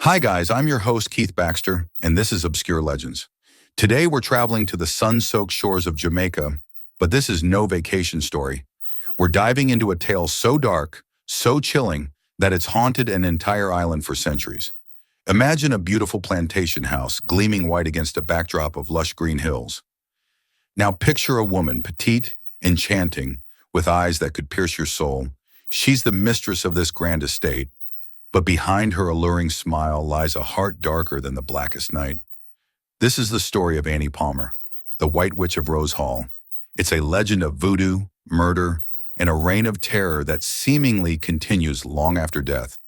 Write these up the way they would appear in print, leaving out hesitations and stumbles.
Hi guys, I'm your host Keith Baxter, and this is Obscure Legends. Today we're traveling to the sun-soaked shores of Jamaica, but this is no vacation story. We're diving into a tale so dark, so chilling, that it's haunted an entire island for centuries. Imagine a beautiful plantation house gleaming white against a backdrop of lush green hills. Now picture a woman, petite, enchanting, with eyes that could pierce your soul. She's the mistress of this grand estate. But behind her alluring smile lies a heart darker than the blackest night. This is the story of Annie Palmer, the White Witch of Rose Hall. It's a legend of voodoo, murder, and a reign of terror that seemingly continues long after death.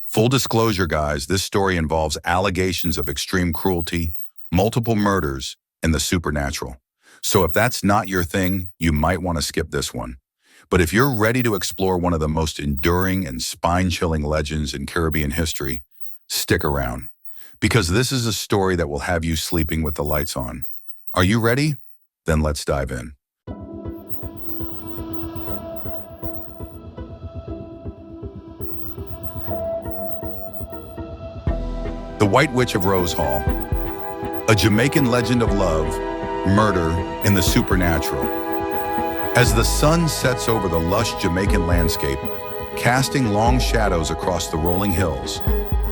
Full disclosure, guys, this story involves allegations of extreme cruelty, multiple murders, and the supernatural. So if that's not your thing, you might want to skip this one. But if you're ready to explore one of the most enduring and spine-chilling legends in Caribbean history, stick around, because this is a story that will have you sleeping with the lights on. Are you ready? Then let's dive in. The White Witch of Rose Hall, a Jamaican legend of love, murder, and the supernatural. As the sun sets over the lush Jamaican landscape, casting long shadows across the rolling hills,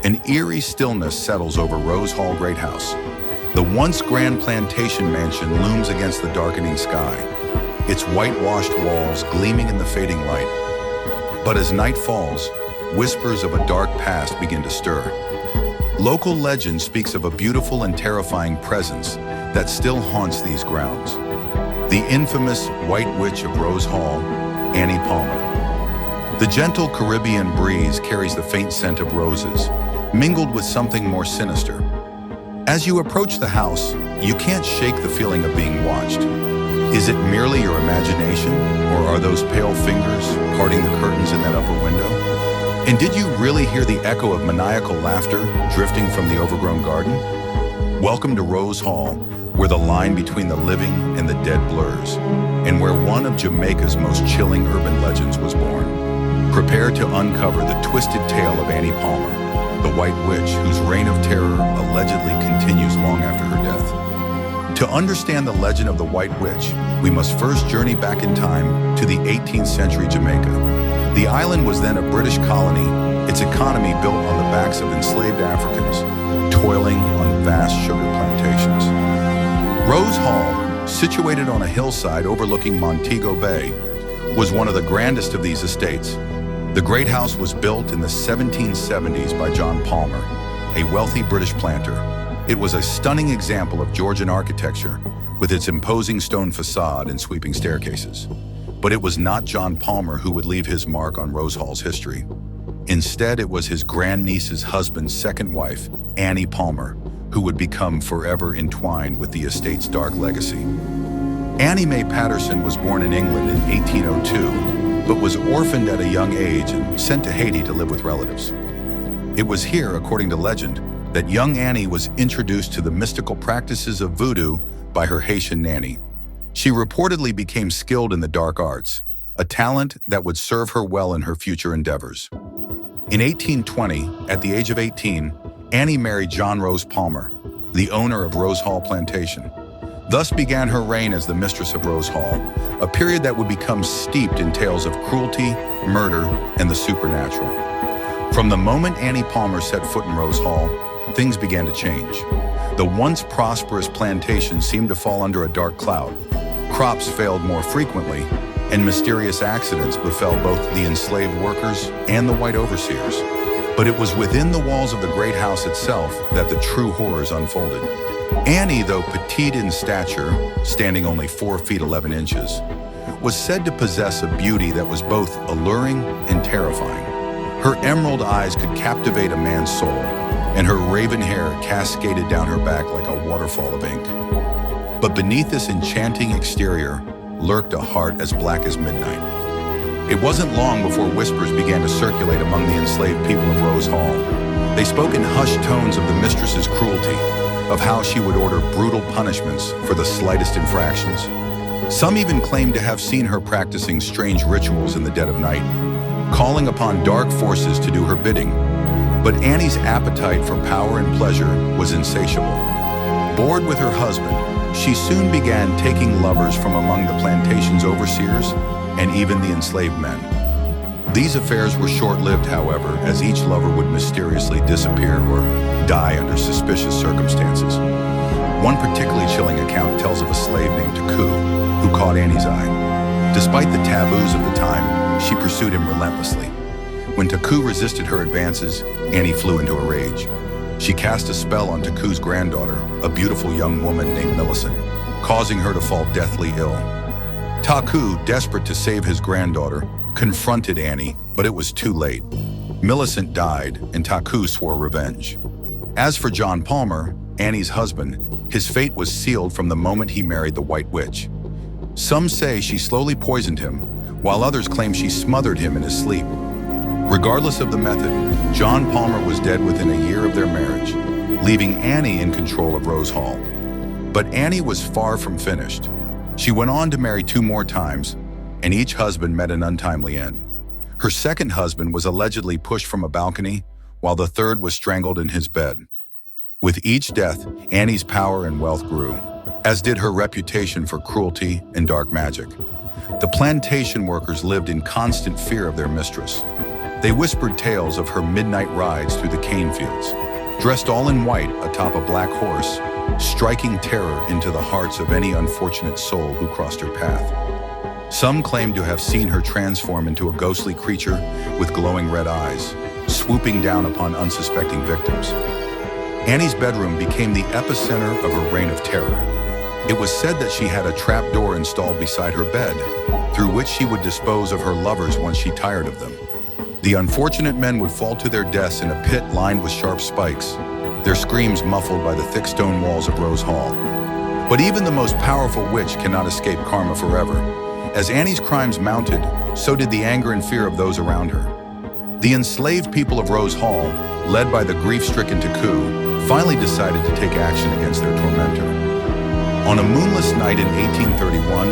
an eerie stillness settles over Rose Hall Great House. The once grand plantation mansion looms against the darkening sky, its whitewashed walls gleaming in the fading light. But as night falls, whispers of a dark past begin to stir. Local legend speaks of a beautiful and terrifying presence that still haunts these grounds. The infamous White Witch of Rose Hall, Annie Palmer. The gentle Caribbean breeze carries the faint scent of roses, mingled with something more sinister. As you approach the house, you can't shake the feeling of being watched. Is it merely your imagination, or are those pale fingers parting the curtains in that upper window? And did you really hear the echo of maniacal laughter drifting from the overgrown garden? Welcome to Rose Hall, where the line between the living and the dead blurs, and where one of Jamaica's most chilling urban legends was born. Prepare to uncover the twisted tale of Annie Palmer, the White Witch whose reign of terror allegedly continues long after her death. To understand the legend of the White Witch, we must first journey back in time to the 18th century Jamaica. The island was then a British colony, its economy built on the backs of enslaved Africans, toiling on vast sugar plantations. Rose Hall, situated on a hillside overlooking Montego Bay, was one of the grandest of these estates. The Great House was built in the 1770s by John Palmer, a wealthy British planter. It was a stunning example of Georgian architecture, with its imposing stone facade and sweeping staircases. But it was not John Palmer who would leave his mark on Rose Hall's history. Instead, it was his grandniece's husband's second wife, Annie Palmer, who would become forever entwined with the estate's dark legacy. Annie Mae Patterson was born in England in 1802, but was orphaned at a young age and sent to Haiti to live with relatives. It was here, according to legend, that young Annie was introduced to the mystical practices of voodoo by her Haitian nanny. She reportedly became skilled in the dark arts, a talent that would serve her well in her future endeavors. In 1820, at the age of 18, Annie married John Rose Palmer, the owner of Rose Hall Plantation. Thus began her reign as the mistress of Rose Hall, a period that would become steeped in tales of cruelty, murder, and the supernatural. From the moment Annie Palmer set foot in Rose Hall, things began to change. The once prosperous plantation seemed to fall under a dark cloud. Crops failed more frequently, and mysterious accidents befell both the enslaved workers and the white overseers. But it was within the walls of the Great House itself that the true horrors unfolded. Annie, though petite in stature, standing only 4 feet 11 inches, was said to possess a beauty that was both alluring and terrifying. Her emerald eyes could captivate a man's soul, and her raven hair cascaded down her back like a waterfall of ink. But beneath this enchanting exterior lurked a heart as black as midnight. It wasn't long before whispers began to circulate among the enslaved people of Rose Hall. They spoke in hushed tones of the mistress's cruelty, of how she would order brutal punishments for the slightest infractions. Some even claimed to have seen her practicing strange rituals in the dead of night, calling upon dark forces to do her bidding. But Annie's appetite for power and pleasure was insatiable. Bored with her husband, she soon began taking lovers from among the plantation's overseers and even the enslaved men. These affairs were short-lived, however, as each lover would mysteriously disappear or die under suspicious circumstances. One particularly chilling account tells of a slave named Taku, who caught Annie's eye. Despite the taboos of the time, she pursued him relentlessly. When Taku resisted her advances, Annie flew into a rage. She cast a spell on Taku's granddaughter, a beautiful young woman named Millicent, causing her to fall deathly ill. Taku, desperate to save his granddaughter, confronted Annie, but it was too late. Millicent died, and Taku swore revenge. As for John Palmer, Annie's husband, his fate was sealed from the moment he married the White Witch. Some say she slowly poisoned him, while others claim she smothered him in his sleep. Regardless of the method, John Palmer was dead within a year of their marriage, leaving Annie in control of Rose Hall. But Annie was far from finished. She went on to marry 2 more times, and each husband met an untimely end. Her second husband was allegedly pushed from a balcony, while the third was strangled in his bed. With each death, Annie's power and wealth grew, as did her reputation for cruelty and dark magic. The plantation workers lived in constant fear of their mistress. They whispered tales of her midnight rides through the cane fields, dressed all in white atop a black horse, striking terror into the hearts of any unfortunate soul who crossed her path. Some claimed to have seen her transform into a ghostly creature with glowing red eyes, swooping down upon unsuspecting victims. Annie's bedroom became the epicenter of her reign of terror. It was said that she had a trap door installed beside her bed, through which she would dispose of her lovers once she tired of them. The unfortunate men would fall to their deaths in a pit lined with sharp spikes, their screams muffled by the thick stone walls of Rose Hall. But even the most powerful witch cannot escape karma forever. As Annie's crimes mounted, so did the anger and fear of those around her. The enslaved people of Rose Hall, led by the grief-stricken Taku, finally decided to take action against their tormentor. On a moonless night in 1831,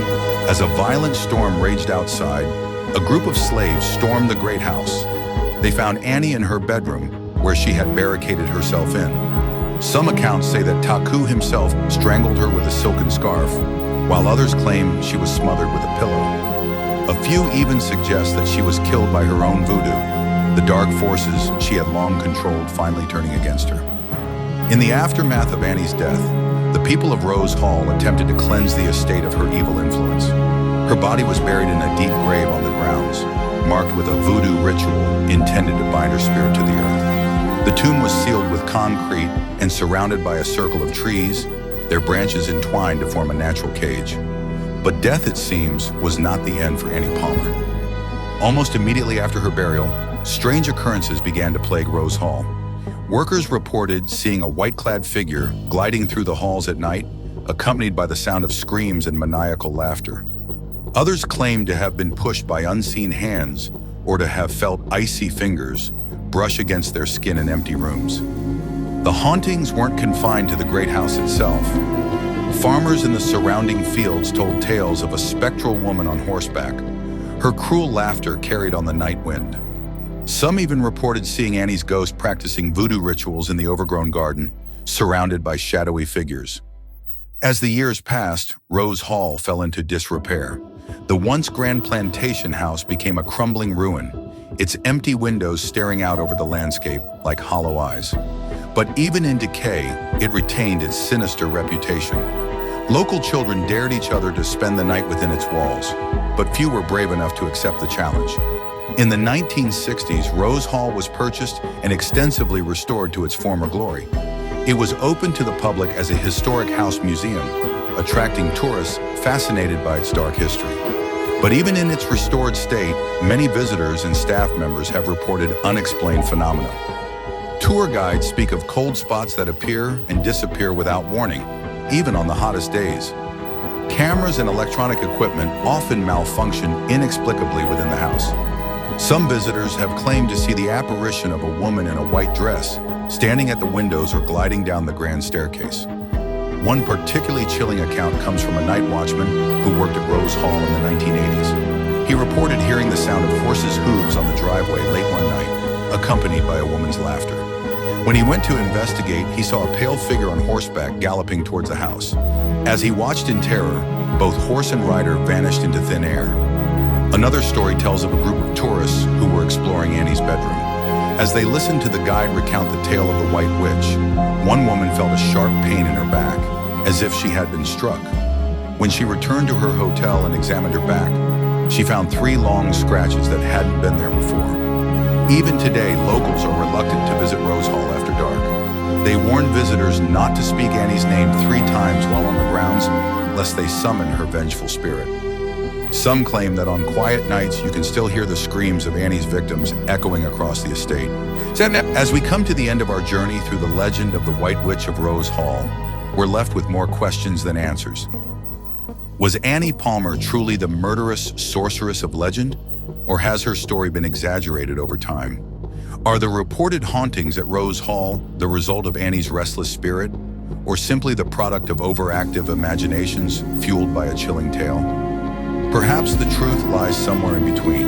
as a violent storm raged outside, a group of slaves stormed the great house. They found Annie in her bedroom, where she had barricaded herself in. Some accounts say that Taku himself strangled her with a silken scarf, while others claim she was smothered with a pillow. A few even suggest that she was killed by her own voodoo, the dark forces she had long controlled finally turning against her. In the aftermath of Annie's death, the people of Rose Hall attempted to cleanse the estate of her evil influence. Her body was buried in a deep grave on the grounds, marked with a voodoo ritual intended to bind her spirit to the earth. The tomb was sealed with concrete and surrounded by a circle of trees, their branches entwined to form a natural cage. But death, it seems, was not the end for Annie Palmer. Almost immediately after her burial, strange occurrences began to plague Rose Hall. Workers reported seeing a white-clad figure gliding through the halls at night, accompanied by the sound of screams and maniacal laughter. Others claimed to have been pushed by unseen hands or to have felt icy fingers brush against their skin in empty rooms. The hauntings weren't confined to the great house itself. Farmers in the surrounding fields told tales of a spectral woman on horseback. Her cruel laughter carried on the night wind. Some even reported seeing Annie's ghost practicing voodoo rituals in the overgrown garden, surrounded by shadowy figures. As the years passed, Rose Hall fell into disrepair. The once grand plantation house became a crumbling ruin, its empty windows staring out over the landscape like hollow eyes. But even in decay, it retained its sinister reputation. Local children dared each other to spend the night within its walls, but few were brave enough to accept the challenge. In the 1960s, Rose Hall was purchased and extensively restored to its former glory. It was open to the public as a historic house museum, attracting tourists fascinated by its dark history. But even in its restored state, many visitors and staff members have reported unexplained phenomena. Tour guides speak of cold spots that appear and disappear without warning, even on the hottest days. Cameras and electronic equipment often malfunction inexplicably within the house. Some visitors have claimed to see the apparition of a woman in a white dress, standing at the windows or gliding down the grand staircase. One particularly chilling account comes from a night watchman who worked at Rose Hall in the 1980s. He reported hearing the sound of horses' hooves on the driveway late one night, accompanied by a woman's laughter. When he went to investigate, he saw a pale figure on horseback galloping towards the house. As he watched in terror, both horse and rider vanished into thin air. Another story tells of a group of tourists who were exploring Annie's bedroom. As they listened to the guide recount the tale of the White Witch, one woman felt a sharp pain in her back, as if she had been struck. When she returned to her hotel and examined her back, she found 3 long scratches that hadn't been there before. Even today, locals are reluctant to visit Rose Hall after dark. They warn visitors not to speak Annie's name 3 times while on the grounds, lest they summon her vengeful spirit. Some claim that on quiet nights you can still hear the screams of Annie's victims echoing across the estate. As we come to the end of our journey through the legend of the White Witch of Rose Hall, we're left with more questions than answers. Was Annie Palmer truly the murderous sorceress of legend? Or has her story been exaggerated over time? Are the reported hauntings at Rose Hall the result of Annie's restless spirit, or simply the product of overactive imaginations fueled by a chilling tale? Perhaps the truth lies somewhere in between.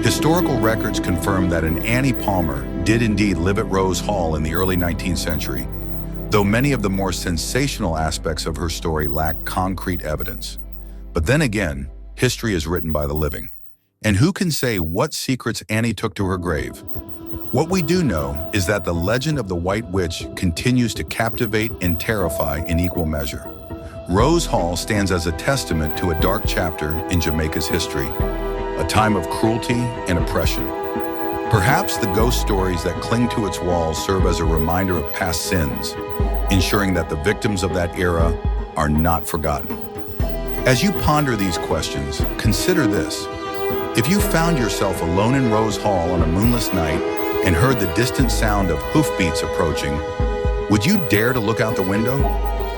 Historical records confirm that an Annie Palmer did indeed live at Rose Hall in the early 19th century, though many of the more sensational aspects of her story lack concrete evidence. But then again, history is written by the living. And who can say what secrets Annie took to her grave? What we do know is that the legend of the White Witch continues to captivate and terrify in equal measure. Rose Hall stands as a testament to a dark chapter in Jamaica's history, a time of cruelty and oppression. Perhaps the ghost stories that cling to its walls serve as a reminder of past sins, ensuring that the victims of that era are not forgotten. As you ponder these questions, consider this. If you found yourself alone in Rose Hall on a moonless night and heard the distant sound of hoofbeats approaching, would you dare to look out the window?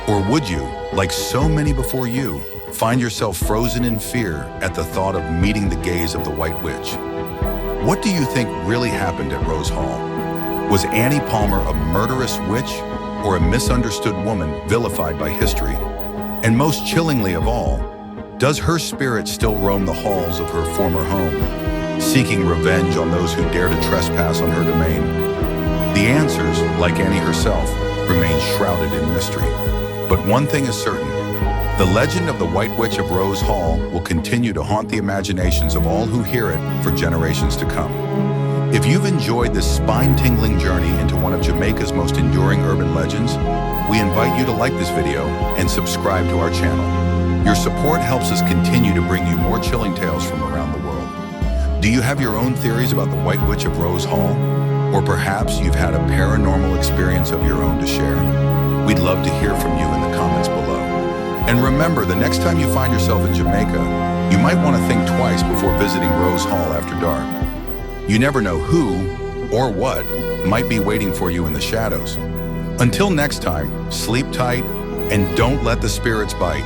Or would you, like so many before you, find yourself frozen in fear at the thought of meeting the gaze of the White Witch? What do you think really happened at Rose Hall? Was Annie Palmer a murderous witch or a misunderstood woman vilified by history? And most chillingly of all, does her spirit still roam the halls of her former home, seeking revenge on those who dare to trespass on her domain? The answers, like Annie herself, remain shrouded in mystery. But one thing is certain, the legend of the White Witch of Rose Hall will continue to haunt the imaginations of all who hear it for generations to come. If you've enjoyed this spine-tingling journey into one of Jamaica's most enduring urban legends, we invite you to like this video and subscribe to our channel. Your support helps us continue to bring you more chilling tales from around the world. Do you have your own theories about the White Witch of Rose Hall? Or perhaps you've had a paranormal experience of your own to share? We'd love to hear from you in the comments below. And remember, the next time you find yourself in Jamaica, you might want to think twice before visiting Rose Hall after dark. You never know who or what might be waiting for you in the shadows. Until next time, sleep tight and don't let the spirits bite.